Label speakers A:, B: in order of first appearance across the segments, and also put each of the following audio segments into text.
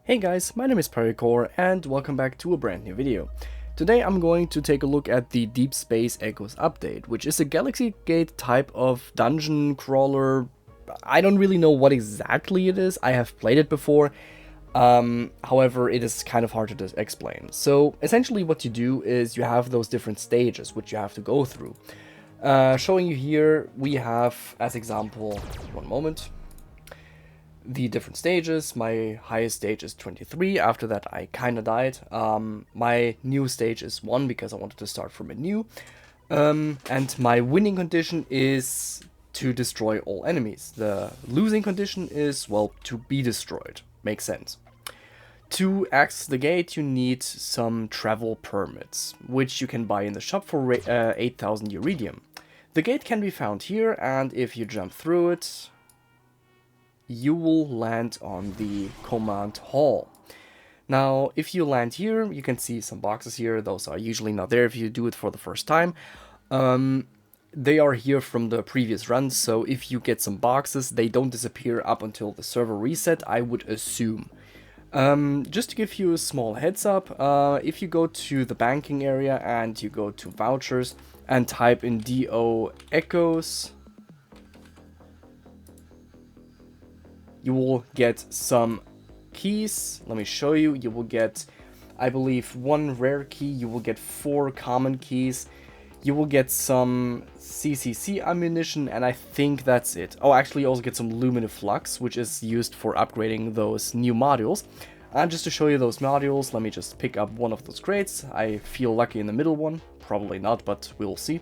A: Hey guys, my name is Parikour and welcome back to a brand new video. Today I'm going to take a look at the Deep Space Echoes update, which is a Galaxy Gate type of dungeon crawler. I don't really know what exactly it is, I have played it before, however it is kind of hard to explain. So essentially what you do is you have those different stages which you have to go through. Showing you here, we have as example, one moment, the different stages. My highest stage is 23, after that I kinda died. My new stage is 1 because I wanted to start from a new. And my winning condition is to destroy all enemies. The losing condition is, well, to be destroyed. Makes sense. To access the gate you need some travel permits, which you can buy in the shop for 8,000 Iridium. The gate can be found here, and if you jump through it, you will land on the command hall. Now, if you land here, you can see some boxes here. Those are usually not there if you do it for the first time. They are here from the previous runs, so if you get some boxes, they don't disappear up until the server reset, I would assume. Just to give you a small heads up, if you go to the banking area and you go to vouchers and type in DO Echoes, you will get some keys. Let me show you. You will get, I believe, 1 rare key. You will get 4 common keys. You will get some CCC ammunition, and I think that's it. Oh, actually, you also get some Luminiflux, which is used for upgrading those new modules. And just to show you those modules, let me just pick up one of those crates. I feel lucky in the middle one. Probably not, but we'll see.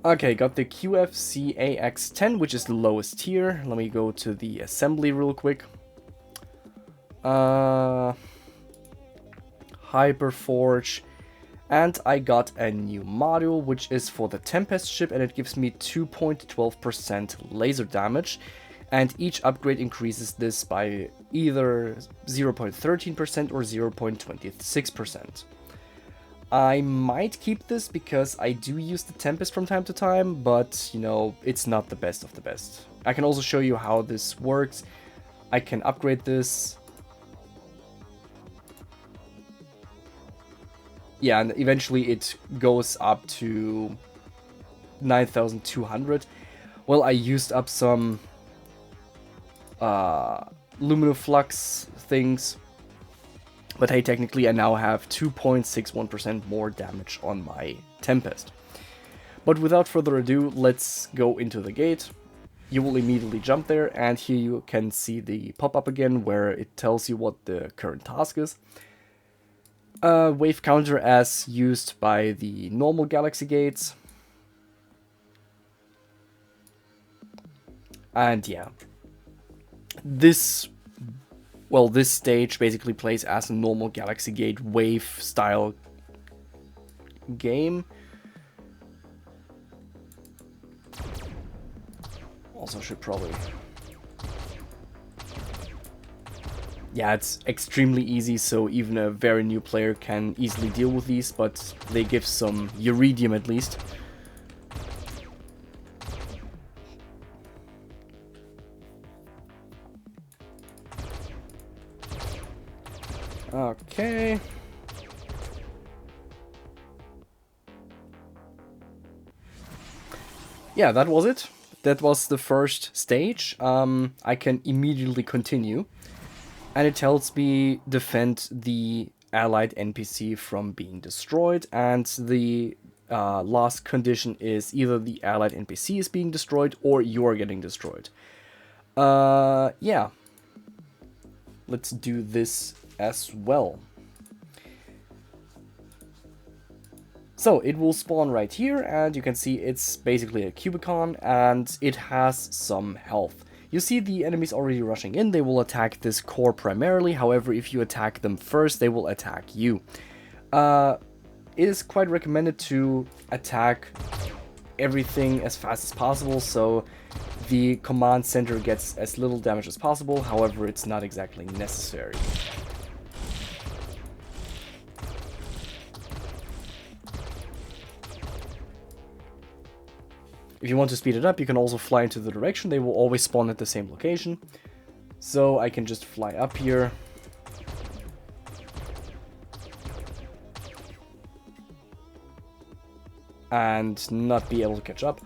A: Okay, got the QFCAX10, which is the lowest tier. Let me go to the assembly real quick. Hyperforge. And I got a new module, which is for the Tempest ship, and it gives me 2.12% laser damage. And each upgrade increases this by either 0.13% or 0.26%. I might keep this because I do use the Tempest from time to time, but, you know, it's not the best of the best. I can also show you how this works. I can upgrade this. Yeah, and eventually it goes up to 9,200. Well, I used up some Luminoflux things. But hey, technically I now have 2.61% more damage on my Tempest. But without further ado, let's go into the gate. You will immediately jump there, and here you can see the pop-up again where it tells you what the current task is. Wave counter as used by the normal Galaxy gates. And yeah, this stage basically plays as a normal Galaxy Gate wave style game. Also should probably... Yeah, it's extremely easy, so even a very new player can easily deal with these, but they give some Iridium at least. Okay. Yeah, that was it. That was the first stage. I can immediately continue. And it tells me defend the allied NPC from being destroyed. And the last condition is either the allied NPC is being destroyed or you are getting destroyed. Yeah. Let's do this as well. So it will spawn right here, and you can see it's basically a Cubicon, and it has some health. You see the enemies already rushing in. They will attack this core primarily. However, if you attack them first, they will attack you. It is quite recommended to attack everything as fast as possible, so the command center gets as little damage as possible. However, it's not exactly necessary. If you want to speed it up, you can also fly into the direction. They will always spawn at the same location. So I can just fly up here. And not be able to catch up.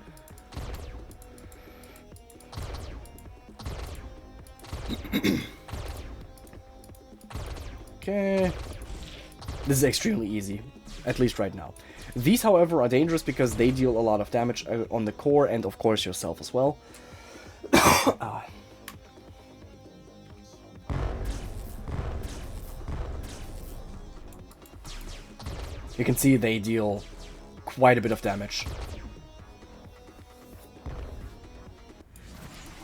A: Okay. This is extremely easy, at least right now. These, however, are dangerous because they deal a lot of damage on the core and, of course, yourself as well. You can see they deal quite a bit of damage.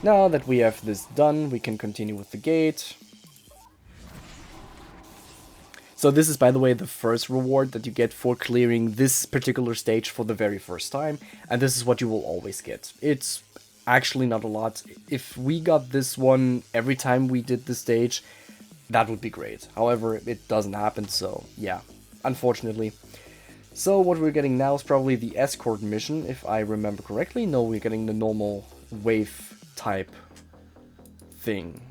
A: Now that we have this done, we can continue with the gate. So this is, by the way, the first reward that you get for clearing this particular stage for the very first time, and this is what you will always get. It's actually not a lot. If we got this one every time we did the stage, that would be great. However, it doesn't happen, so yeah, unfortunately. So what we're getting now is probably the Escort mission, if I remember correctly. No, we're getting the normal wave type thing.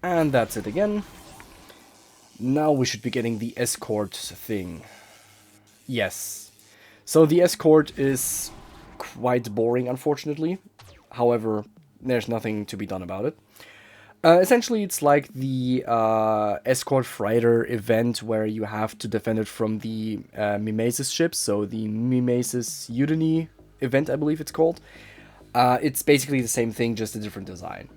A: And that's it again. Now we should be getting the Escort thing. Yes. So the Escort is quite boring, unfortunately. However, there's nothing to be done about it. Essentially, it's like the Escort Freighter event where you have to defend it from the Mimesis ships. So the Mimesis Udemy event, I believe it's called. It's basically the same thing, just a different design.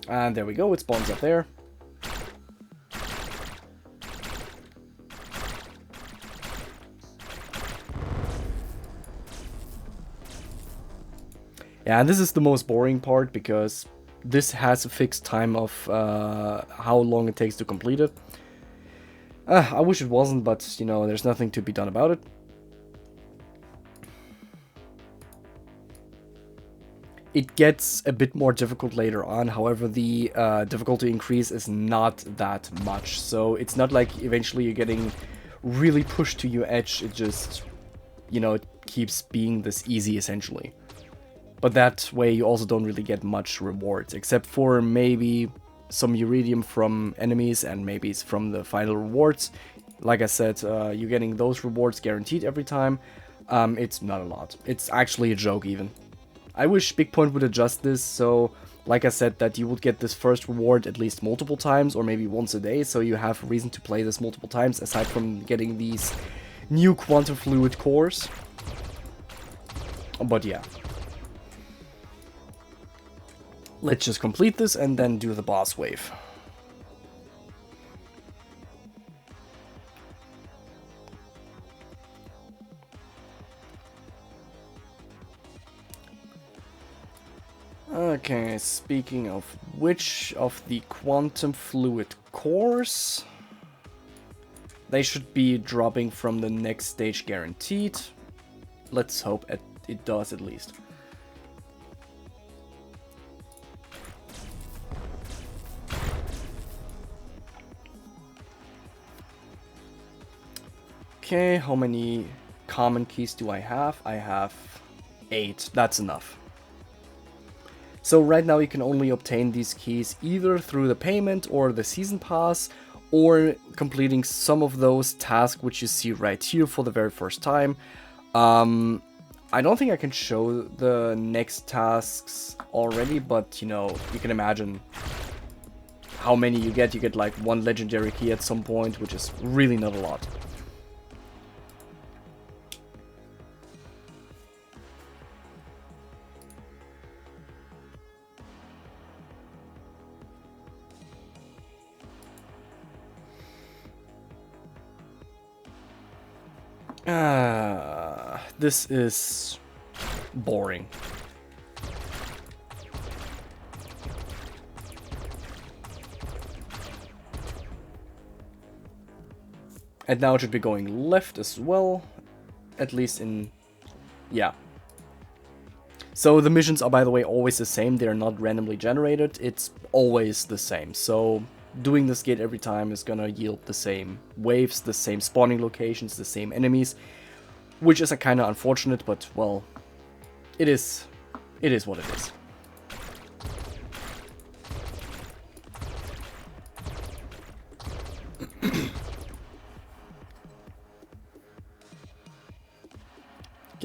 A: And there we go, it spawns up there. Yeah, and this is the most boring part because this has a fixed time of how long it takes to complete it. I wish it wasn't, but you know, there's nothing to be done about it. It gets a bit more difficult later on, however the difficulty increase is not that much, so it's not like eventually you're getting really pushed to your edge, it just, you know, it keeps being this easy essentially. But that way you also don't really get much rewards, except for maybe some iridium from enemies and maybe from the final rewards. Like I said, you're getting those rewards guaranteed every time. It's not a lot, it's actually a joke even. I wish Big Point would adjust this, so like I said, that you would get this first reward at least multiple times, or maybe once a day, so you have a reason to play this multiple times, aside from getting these new quantum fluid cores. But yeah. Let's just complete this and then do the boss wave. Okay, speaking of which, of the quantum fluid cores, they should be dropping from the next stage guaranteed. Let's hope it does at least. Okay, how many common keys do I have? I have 8, that's enough. So right now you can only obtain these keys either through the payment or the season pass, or completing some of those tasks which you see right here for the very first time. I don't think I can show the next tasks already, but you know, you can imagine how many you get. You get like 1 legendary key at some point, which is really not a lot. This is boring. And now it should be going left as well. At least in... yeah. So the missions are, by the way, always the same. They're not randomly generated. It's always the same. So doing this gate every time is gonna yield the same waves, the same spawning locations, the same enemies. Which is a kind of unfortunate, but, well, it is what it is.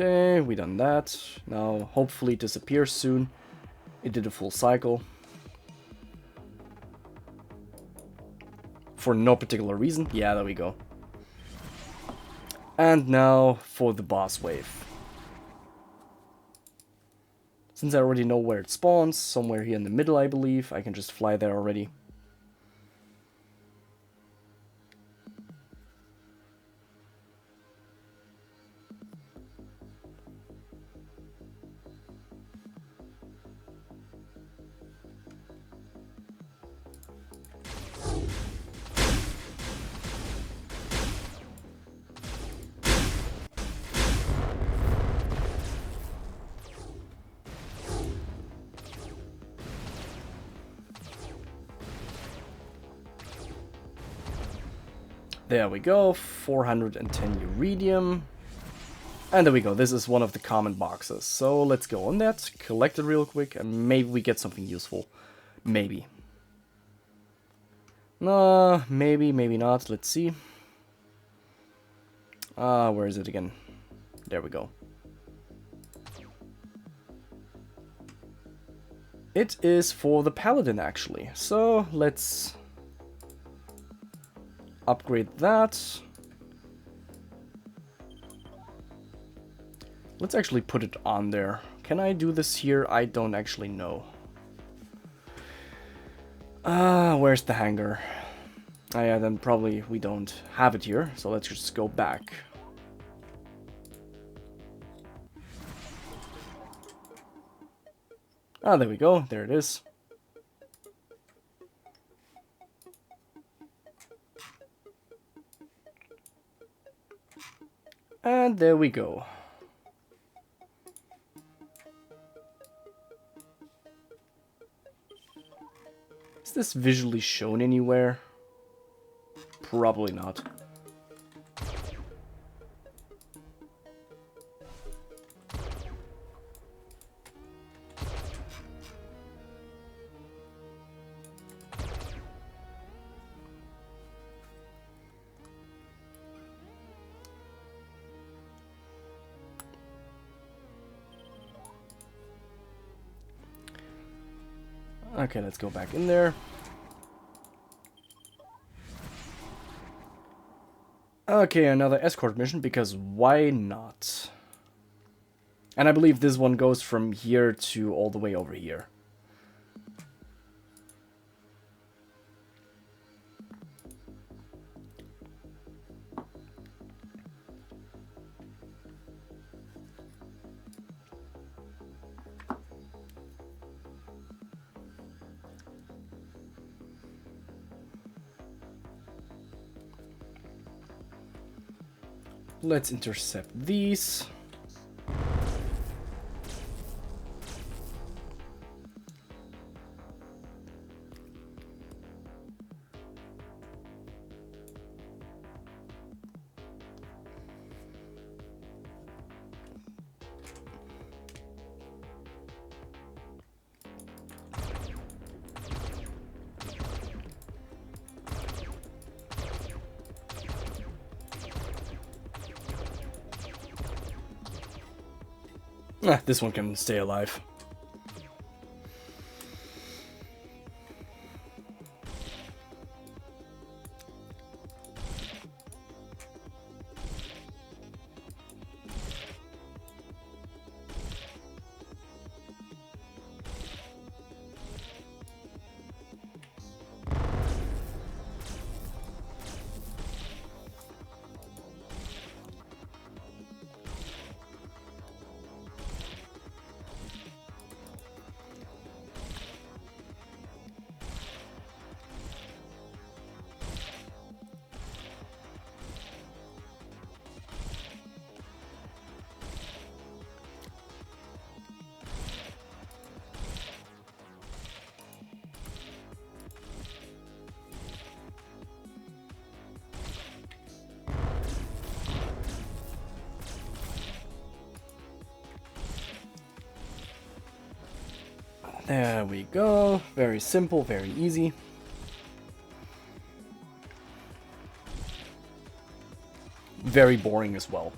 A: Okay, we done that. Now, hopefully it disappears soon. It did a full cycle. For no particular reason. Yeah, there we go. And now for the boss wave. Since I already know where it spawns, somewhere here in the middle I believe, I can just fly there already. There we go, 410 uridium. And there we go, this is one of the common boxes. So let's go on that, collect it real quick, and maybe we get something useful. Maybe. No, maybe, maybe not, let's see. Where is it again? There we go. It is for the paladin actually, so let's upgrade that. Let's actually put it on there. Can I do this here? I don't actually know. Where's the hangar? Yeah, then probably we don't have it here, so let's just go back. There we go. There it is. And there we go. Is this visually shown anywhere? Probably not. Okay, let's go back in there. Okay, another escort mission, because why not? And I believe this one goes from here to all the way over here. Let's intercept these. This one can stay alive. There we go. Very simple, very easy. Very boring as well.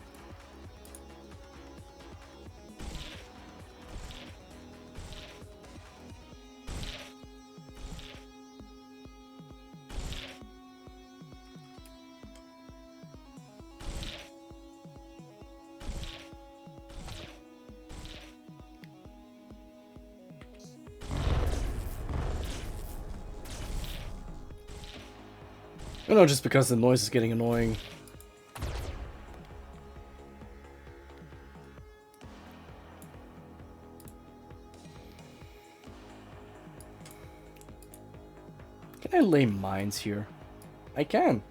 A: You know, just because the noise is getting annoying. Can I lay mines here? I can.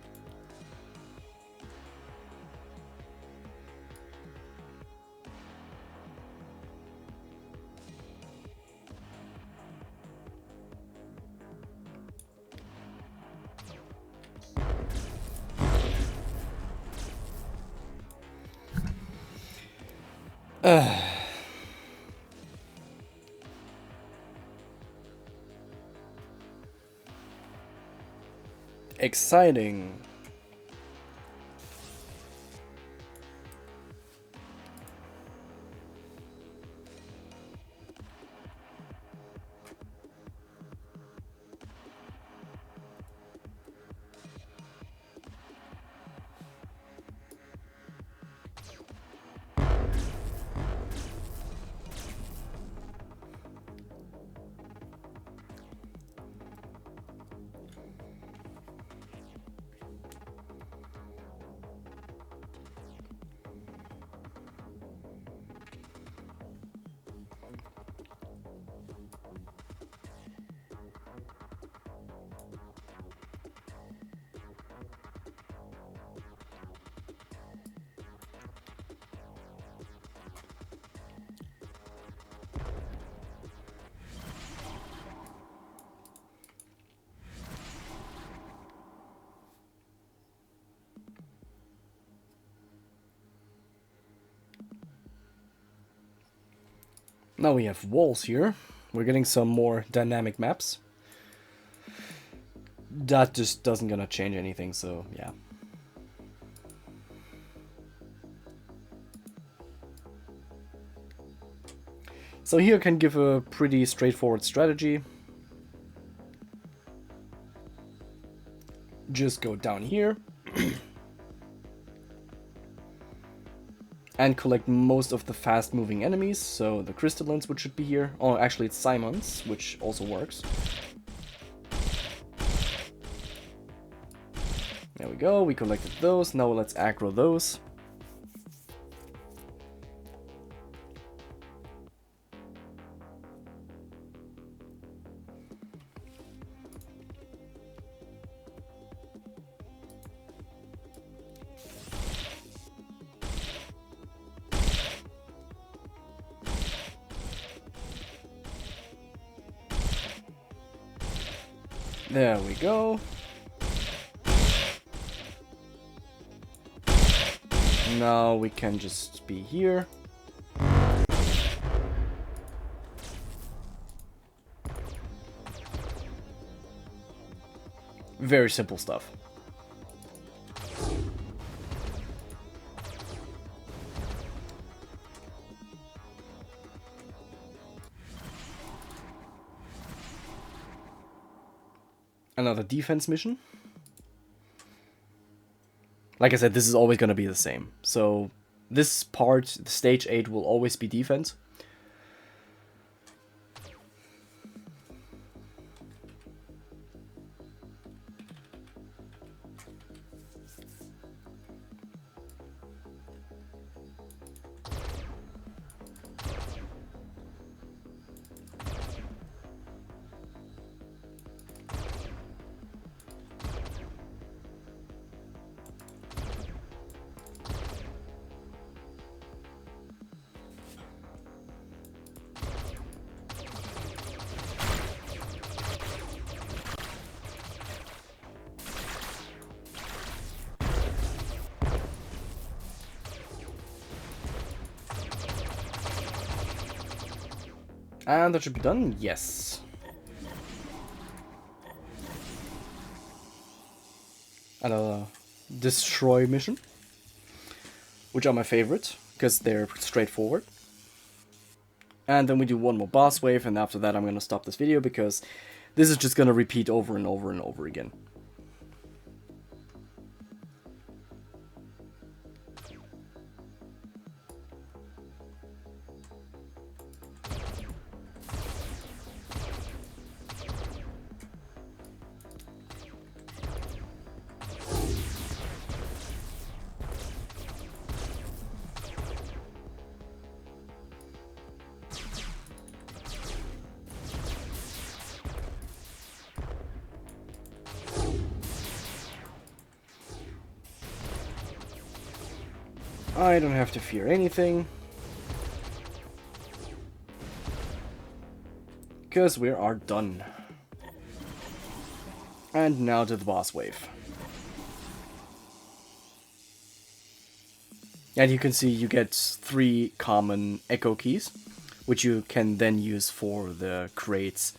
A: Exciting. Now we have walls here. We're getting some more dynamic maps. That just doesn't gonna change anything, so yeah. So here I can give a pretty straightforward strategy. Just go down here. And collect most of the fast moving enemies, so the crystallines, which should be here. Oh, actually it's Simons, which also works. There we go, we collected those, now let's aggro those. There we go. Now we can just be here. Very simple stuff. Another defense mission. Like I said, this is always going to be the same. So this part, the stage 8, will always be defense. And that should be done, yes. Another destroy mission, which are my favorite, because they're straightforward. And then we do one more boss wave, and after that I'm gonna stop this video, because this is just gonna repeat over and over and over again. I don't have to fear anything, because we are done. And now to the boss wave. And you can see you get 3 common echo keys, which you can then use for the crates.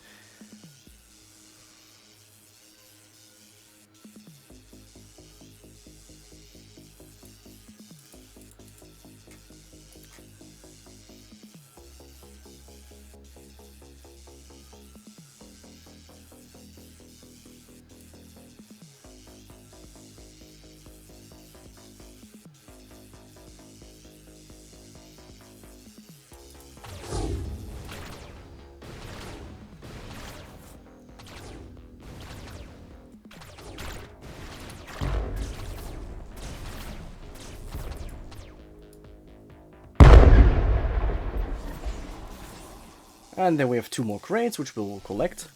A: And then we have 2 more crates, which we will collect.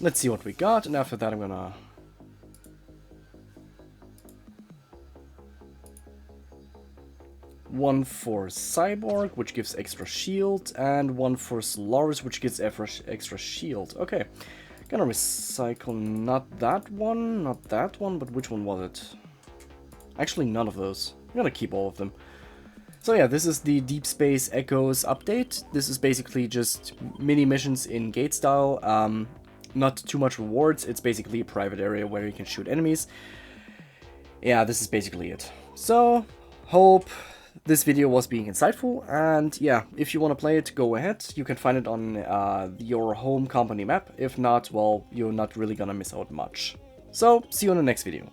A: Let's see what we got, and after that I'm gonna... One for Cyborg, which gives extra shield, and one for Solaris, which gives extra shield. Okay, gonna recycle not that one, but which one was it? Actually, none of those. I'm gonna keep all of them. So yeah, this is the Deep Space Echoes update. This is basically just mini missions in Gate style. Not too much rewards. It's basically a private area where you can shoot enemies. Yeah, this is basically it. So, hope this video was being insightful, and yeah, if you want to play it, go ahead. You can find it on your home company map. If not, well, you're not really gonna miss out much. So, see you in the next video.